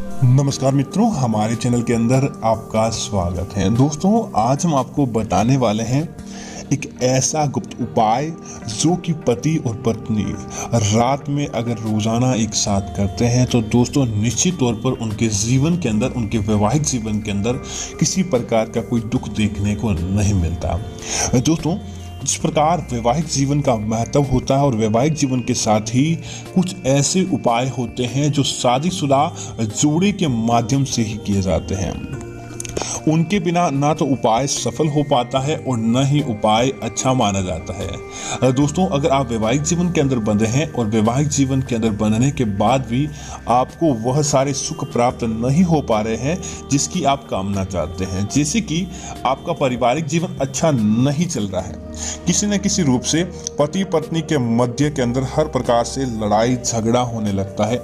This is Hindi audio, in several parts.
नमस्कार मित्रों, हमारे चैनल के अंदर आपका स्वागत है। दोस्तों, आज हम आपको बताने वाले हैं एक ऐसा गुप्त उपाय जो कि पति और पत्नी रात में अगर रोजाना एक साथ करते हैं तो दोस्तों निश्चित तौर पर उनके जीवन के अंदर, उनके वैवाहिक जीवन के अंदर किसी प्रकार का कोई दुख देखने को नहीं मिलता। दोस्तों, जिस प्रकार वैवाहिक जीवन का महत्व होता है और वैवाहिक जीवन के साथ ही कुछ ऐसे उपाय होते हैं जो शादीशुदा जोड़े के माध्यम से ही किए जाते हैं। उनके बिना ना तो उपाय सफल हो पाता है और न ही उपाय अच्छा माना जाता है। दोस्तों, अगर आप वैवाहिक जीवन के अंदर बंधे हैं और वैवाहिक जीवन के अंदर बंधने के बाद भी आपको वह सारे सुख प्राप्त नहीं हो पा रहे हैं जिसकी आप कामना चाहते हैं, जैसे कि आपका पारिवारिक जीवन अच्छा नहीं चल रहा है, किसी न किसी रूप से पति पत्नी के मध्य के अंदर हर प्रकार से लड़ाई झगड़ा होने लगता है,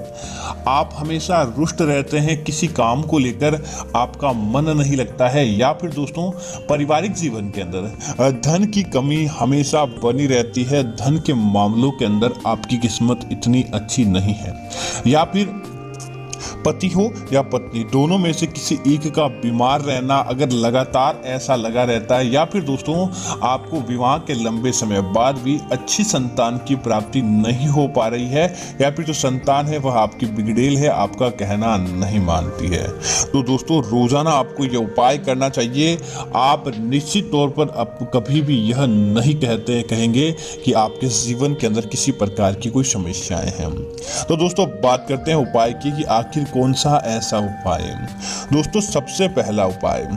आप हमेशा रुष्ट रहते हैं, किसी काम को लेकर आपका मन नहीं लगता है, या फिर दोस्तों पारिवारिक जीवन के अंदर धन की कमी हमेशा बनी रहती है, धन के मामलों के अंदर आपकी किस्मत इतनी अच्छी नहीं है, या फिर पति हो या पत्नी दोनों में से किसी एक का बीमार रहना अगर लगातार ऐसा लगा रहता है, या फिर दोस्तों आपको विवाह के लंबे समय बाद भी अच्छी संतान की प्राप्ति नहीं हो पा रही है, या फिर जो संतान है वह आपकी बिगड़ेल है, आपका कहना नहीं मानती है, तो दोस्तों रोजाना आपको यह उपाय करना चाहिए। आप निश्चित तौर पर आप कभी भी यह नहीं कहेंगे कि आपके जीवन के अंदर किसी प्रकार की कोई समस्याएं हैं। तो दोस्तों बात करते हैं उपाय की कि आखिर कौन सा ऐसा उपाय है। दोस्तों, सबसे पहला उपाय,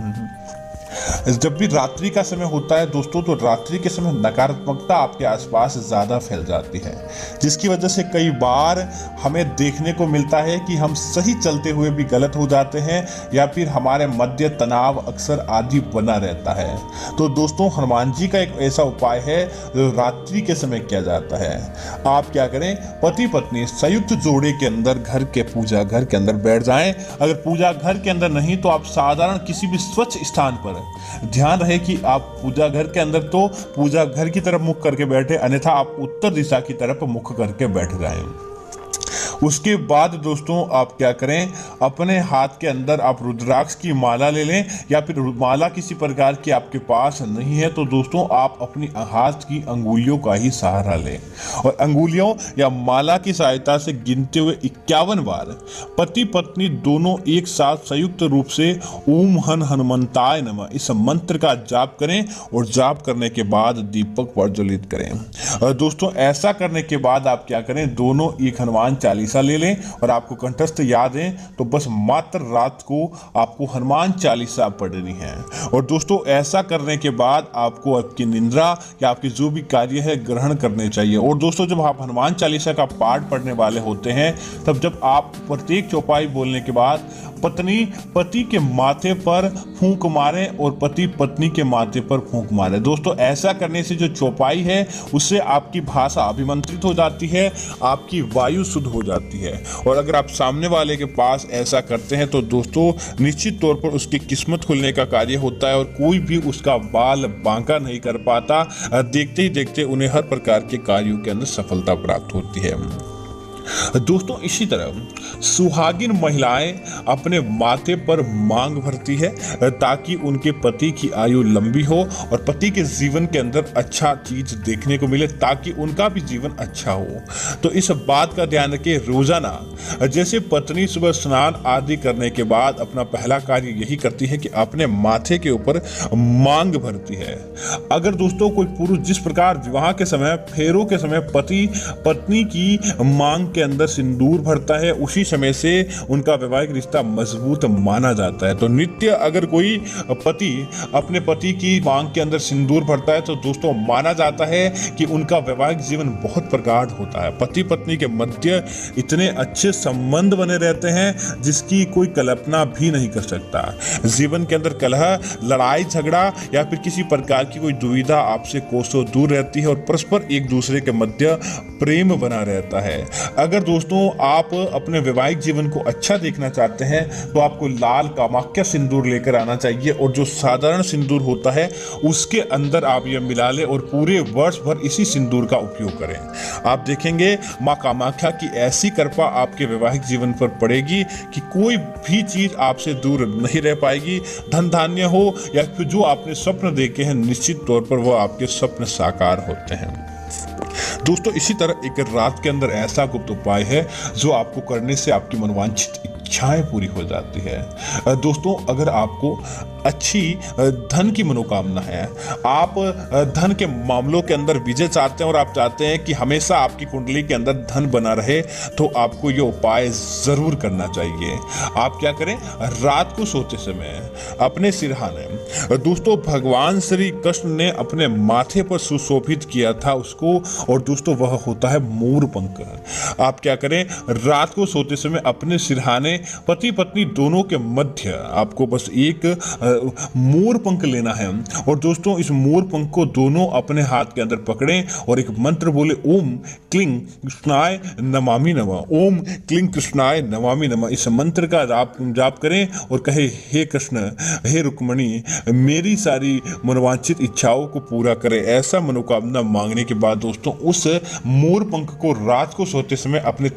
जब भी रात्रि का समय होता है दोस्तों, तो रात्रि के समय नकारात्मकता आपके आसपास ज़्यादा फैल जाती है, जिसकी वजह से कई बार हमें देखने को मिलता है कि हम सही चलते हुए भी गलत हो जाते हैं, या फिर हमारे मध्य तनाव अक्सर आदि बना रहता है। तो दोस्तों, हनुमान जी का एक ऐसा उपाय है जो रात्रि के समय किया जाता है। आप क्या करें, पति पत्नी संयुक्त जोड़े के अंदर घर के पूजा घर के अंदर बैठ जाएं। अगर पूजा घर के अंदर नहीं तो आप साधारण किसी भी स्वच्छ स्थान पर, ध्यान रहे कि आप पूजा घर के अंदर तो पूजा घर की तरफ मुख करके बैठे, अन्यथा आप उत्तर दिशा की तरफ मुख करके बैठ जाएं। उसके बाद दोस्तों आप क्या करें, अपने हाथ के अंदर आप रुद्राक्ष की माला ले लें, या फिर माला किसी प्रकार की आपके पास नहीं है तो दोस्तों आप अपनी हाथ की अंगुलियों का ही सहारा लें, और अंगुलियों या माला की सहायता से गिनते हुए 51 बार पति पत्नी दोनों एक साथ संयुक्त रूप से ओम हन हनुमंताय नमः इस मंत्र का जाप करें, और जाप करने के बाद दीपक प्रज्वलित करें। दोस्तों, ऐसा करने के बाद आप क्या करें, दोनों एक हनुमान चालीसा ले लें, और आपको कंठस्थ याद है तो बस मात्र रात को आपको हनुमान चालीसा पढ़नी है। और दोस्तों, ऐसा करने के बाद आपको आपकी निंद्रा या आपके जो भी कार्य है ग्रहण करने चाहिए। और दोस्तों, जब आप हनुमान चालीसा का पाठ पढ़ने वाले होते हैं, तब जब आप प्रत्येक चौपाई बोलने के बाद पत्नी पति के माथे पर फूंक मारे और पति पत्नी के माथे पर फूंक मारे। दोस्तों, ऐसा करने से जो चौपाई है उससे आपकी भाषा अभिमंत्रित हो जाती है, आपकी वायु शुद्ध हो जाती है, और अगर आप सामने वाले के पास ऐसा करते हैं तो दोस्तों निश्चित तौर पर उसकी किस्मत खुलने का कार्य होता है, और कोई भी उसका बाल बांका नहीं कर पाता। देखते ही देखते उन्हें हर प्रकार के कार्यों के अंदर सफलता प्राप्त होती है। दोस्तों, इसी तरह सुहागिन महिलाएं अपने माथे पर मांग भरती है ताकि उनके पति की आयु लंबी हो और पति के जीवन के अंदर अच्छा चीज देखने को मिले, ताकि उनका भी जीवन अच्छा हो। तो इस बात का ध्यान रखें, रोजाना जैसे पत्नी सुबह स्नान आदि करने के बाद अपना पहला कार्य यही करती है कि अपने माथे के ऊपर मांग भरती है। अगर दोस्तों कोई पुरुष जिस प्रकार विवाह के समय, फेरों के समय पति पत्नी की मांग के अंदर सिंदूर भरता है, उसी समय से उनका वैवाहिक रिश्ता मजबूत माना जाता है। तो नित्य अगर कोई पति अपने पति की मांग के अंदर सिंदूर भरता है तो दोस्तों माना जाता है कि उनका वैवाहिक जीवन बहुत प्रगाढ़ होता है, पति पत्नी के मध्य इतने अच्छे संबंध बने रहते हैं जिसकी कोई कल्पना भी नहीं कर सकता। जीवन के अंदर कलह, लड़ाई झगड़ा या फिर किसी प्रकार की कोई दुविधा आपसे कोसों दूर रहती है, और परस्पर एक दूसरे के मध्य प्रेम बना रहता है। अगर दोस्तों आप अपने वैवाहिक जीवन को अच्छा देखना चाहते हैं तो आपको लाल कामाख्या सिंदूर लेकर आना चाहिए, और जो साधारण सिंदूर होता है उसके अंदर आप यह मिला लें और पूरे वर्ष भर इसी सिंदूर का उपयोग करें। आप देखेंगे माँ कामाख्या की ऐसी कृपा आपके वैवाहिक जीवन पर पड़ेगी कि कोई भी चीज आपसे दूर नहीं रह पाएगी। धन धान्य हो या फिर जो आपने स्वप्न देखे हैं, निश्चित तौर पर वो आपके स्वप्न साकार होते हैं। दोस्तों इसी तरह एक रात के अंदर ऐसा गुप्त उपाय है जो आपको करने से आपकी मनोवांछित इच्छाएं पूरी हो जाती है। दोस्तों अगर आपको अच्छी धन की मनोकामना है, आप धन के मामलों के अंदर विजय चाहते हैं और आप चाहते हैं कि हमेशा आपकी कुंडली के अंदर धन बना रहे, तो आपको ये उपाय जरूर करना चाहिए। आप क्या करें, रात को सोते समय अपने सिरहाने, दोस्तों भगवान श्री कृष्ण ने अपने माथे पर सुशोभित किया था उसको, और दोस्तों वह होता है मोर पंख। आप क्या करें, रात को सोते समय अपने सिरहाने पति पत्नी दोनों के मध्य आपको बस एक मोर पंख लेना है, और दोस्तों इस मोर पंख को दोनों अपने हाथ के अंदर पकड़ें और एक मंत्र बोले, ओम क्लिंग कृष्णाय नमामि नमः, ओम क्लिंग कृष्णाय नमामि नमः। इस मंत्र का जाप करें और कहे, हे कृष्ण हे रुक्मणी, मेरी सारी मनोवांछित इच्छाओं को पूरा करे। ऐसा मनोकामना मांगने के बाद दोस्तों उस मोर पंख को रात को सोते समय अपने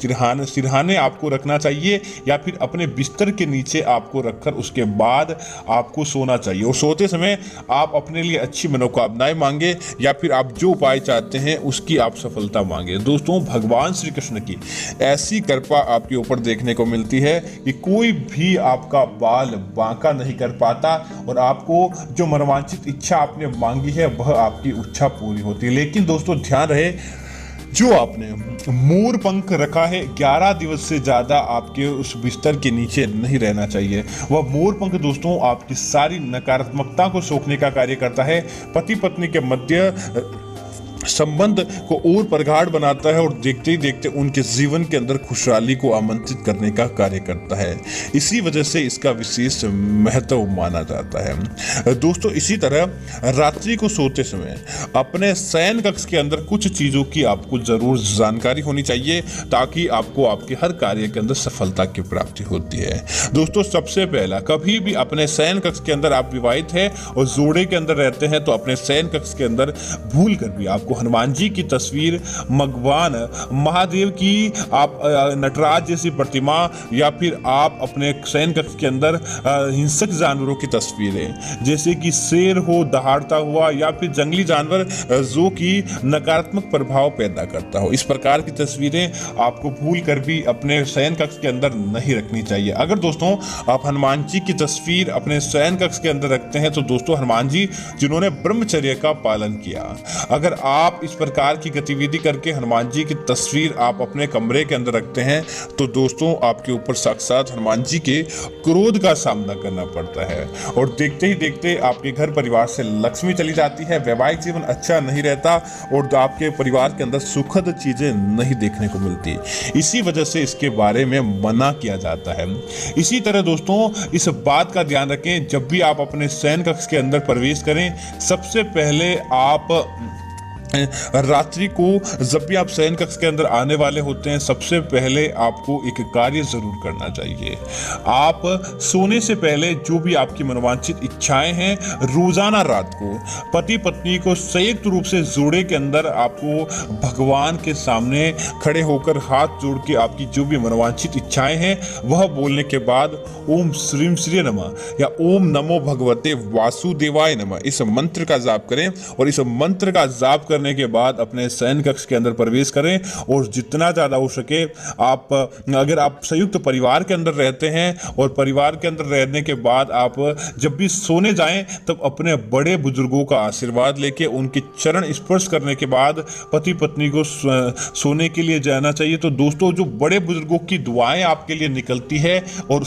सिरहाने आपको रखना चाहिए, या फिर अपने बिस्तर के नीचे आपको रखकर उसके बाद आपको सोना चाहिए। और सोते समय आप अपने लिए अच्छी मनोकामनाएं मांगे, या फिर आप जो उपाय चाहते हैं उसकी आप सफलता मांगे। दोस्तों भगवान श्री कृष्ण की ऐसी कृपा आपके ऊपर देखने को मिलती है कि कोई भी आपका बाल बांका नहीं कर पाता, और आपको जो मनोवांछित इच्छा आपने मांगी है वह आपकी इच्छा पूरी होती है। लेकिन दोस्तों ध्यान रहे, जो आपने मोर पंख रखा है 11 दिवस से ज़्यादा आपके उस बिस्तर के नीचे नहीं रहना चाहिए। वह मोर पंख दोस्तों आपकी सारी नकारात्मकता को सोखने का कार्य करता है, पति पत्नी के मध्य संबंध को और प्रगाढ़ बनाता है, और देखते ही देखते उनके जीवन के अंदर खुशहाली को आमंत्रित करने का कार्य करता है। इसी वजह से इसका विशेष महत्व माना जाता है। दोस्तों इसी तरह रात्रि को सोते समय अपने शयन कक्ष के अंदर कुछ चीज़ों की आपको जरूर जानकारी होनी चाहिए, ताकि आपको आपके हर कार्य के अंदर सफलता की प्राप्ति होती है। दोस्तों सबसे पहला, कभी भी अपने शयन कक्ष के अंदर आप विवाहित हैं और जोड़े के अंदर रहते हैं तो अपने शयन कक्ष के अंदर भूल कर भी आपको हनुमान जी की तस्वीर, भगवान महादेव की आप नटराज जैसी प्रतिमा, या फिर आप अपने शयन कक्ष के अंदर हिंसक जानवरों की तस्वीरें जैसे कि शेर हो दहाड़ता हुआ, या फिर जंगली जानवर जो कि नकारात्मक प्रभाव पैदा करता हो, इस प्रकार की तस्वीरें आपको भूल कर भी अपने शयन कक्ष के अंदर नहीं रखनी चाहिए। अगर दोस्तों आप हनुमान जी की तस्वीर अपने शयन कक्ष के अंदर रखते हैं तो दोस्तों हनुमान जी जिन्होंने ब्रह्मचर्य का पालन किया, अगर आप इस प्रकार की गतिविधि करके हनुमान जी की तस्वीर आप अपने कमरे के अंदर रखते हैं तो दोस्तों आपके ऊपर साक्षात हनुमान जी के क्रोध का सामना करना पड़ता है, और देखते ही देखते आपके घर परिवार से लक्ष्मी चली जाती है, वैवाहिक जीवन अच्छा नहीं रहता, और आपके परिवार के अंदर सुखद चीजें नहीं देखने को मिलती। इसी वजह से इसके बारे में मना किया जाता है। इसी तरह दोस्तों इस बात का ध्यान रखें, जब भी आप अपने शयन कक्ष के अंदर प्रवेश करें, सबसे पहले आप रात्रि को जब भी आप शयन कक्ष के अंदर आने वाले होते हैं, सबसे पहले आपको एक कार्य जरूर करना चाहिए। आप सोने से पहले जो भी आपकी मनोवांछित इच्छाएं हैं, रोजाना रात को पति पत्नी को संयुक्त रूप से जोड़े के अंदर आपको भगवान के सामने खड़े होकर हाथ जोड़ के आपकी जो भी मनोवांछित इच्छाएं हैं वह बोलने के बाद ओम श्रीम श्री नमः या ओम नमो भगवते वासुदेवाय नमः इस मंत्र का जाप करें, और इस मंत्र का जाप करने के बाद अपने शयन कक्ष के अंदर प्रवेश करें। और जितना ज़्यादा हो सके आप, अगर आप संयुक्त परिवार के अंदर रहते हैं और परिवार के अंदर रहने के बाद आप जब भी सोने जाएं तब अपने बड़े बुजुर्गों का आशीर्वाद लेके उनके चरण स्पर्श करने के बाद पति पत्नी को सोने के लिए जाना चाहिए। तो दोस्तों जो बड़े बुजुर्गों की दुआएं आपके लिए निकलती है, और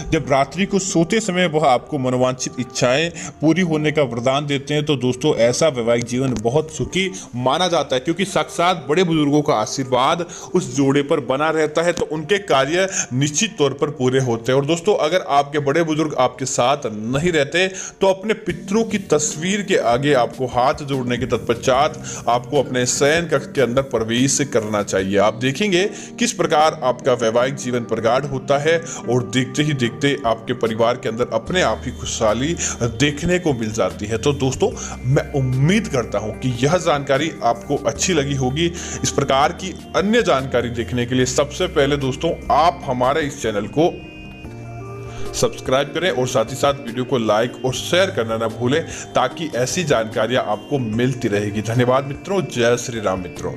जब रात्रि को सोते समय वह आपको मनोवांछित इच्छाएं पूरी होने का वरदान देते हैं, तो दोस्तों ऐसा वैवाहिक जीवन बहुत सुखी माना जाता है, क्योंकि साक्षात बड़े बुजुर्गों का आशीर्वाद उस जोड़े पर बना रहता है, तो उनके कार्य निश्चित तौर पर पूरे होते हैं। और दोस्तों, अगर आपके बड़े बुजुर्ग आपके साथ नहीं रहते तो अपने पितरों की तस्वीर के आगे आपको हाथ जोड़ने के तत्पश्चात आपको अपने शयन कक्ष के अंदर प्रवेश करना चाहिए। आप देखेंगे किस प्रकार आपका वैवाहिक जीवन प्रगाढ़ होता है और देखते ही देखते आपके परिवार के अंदर अपने आप ही खुशहाली देखने को मिल जाती है। तो दोस्तों, मैं उम्मीद करता हूं कि यह जानकारी आपको अच्छी लगी होगी। इस प्रकार की अन्य जानकारी देखने के लिए सबसे पहले दोस्तों, आप हमारे इस चैनल को सब्सक्राइब करें और साथ ही साथ वीडियो को लाइक और शेयर करना ना भूलें, ताकि ऐसी जानकारियां आपको मिलती रहेगी। धन्यवाद मित्रों। जय श्री राम मित्रों।